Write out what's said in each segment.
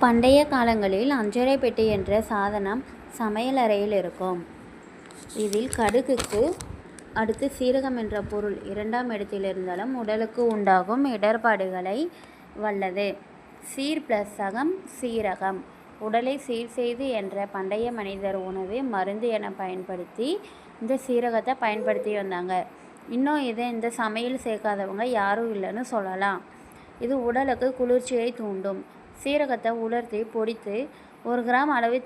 பண்டைய காலங்களில் அஞ்சறை பெட்டி என்ற சாதனம் சமையலறையில் இருக்கும். இதில் கடுகுக்கு அடுத்து சீரகம் என்ற பொருள் 2ஆம் இடத்தில் இருந்தாலும் உடலுக்கு உண்டாகும் இடர்பாடுகளை வல்லது. சீர் + சகம் சீரகம் உடலை சீர் செய்து என்ற பண்டைய மனிதர் உணவு மருந்து என பயன்படுத்தி இந்த சீரகத்தை பயன்படுத்தி வந்தாங்க. இன்னும் இந்த சமையல் சேர்க்காதவங்க யாரும் இல்லைன்னு சொல்லலாம். இது உடலுக்கு குளிர்ச்சியை தூண்டும். சீரகத்தை உலர்த்தி பொடித்து 1 கிராம் அளவு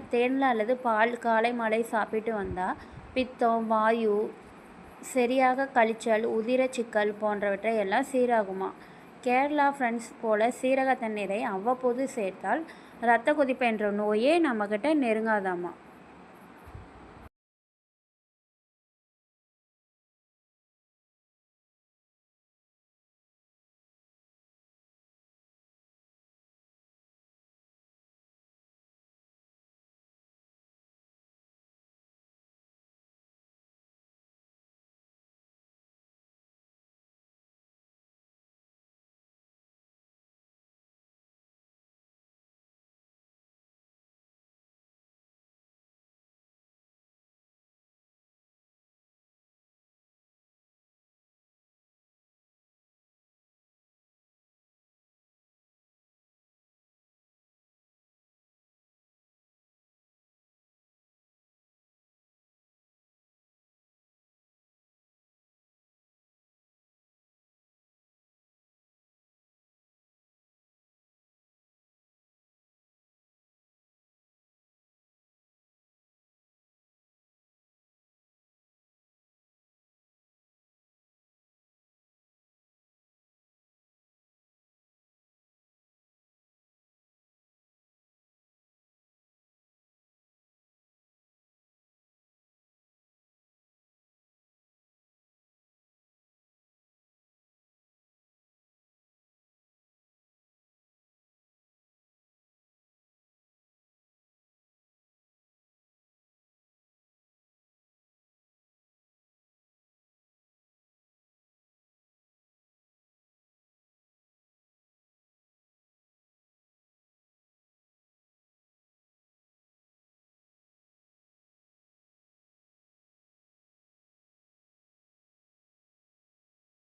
தேனில் அல்லது பால் காலை மாலை சாப்பிட்டு வந்தால் பித்தம், வாயு சரியாக, கழிச்சல், உதிரச்சிக்கல் போன்றவற்றை எல்லாம் சீராகுமா. கேரளா ஃப்ரெண்ட்ஸ் போல சீரக தண்ணீரை அவ்வப்போது சேர்த்தால் இரத்த கொதிப்பு என்ற நோயே நம்மக்கிட்ட நெருங்காதாமா.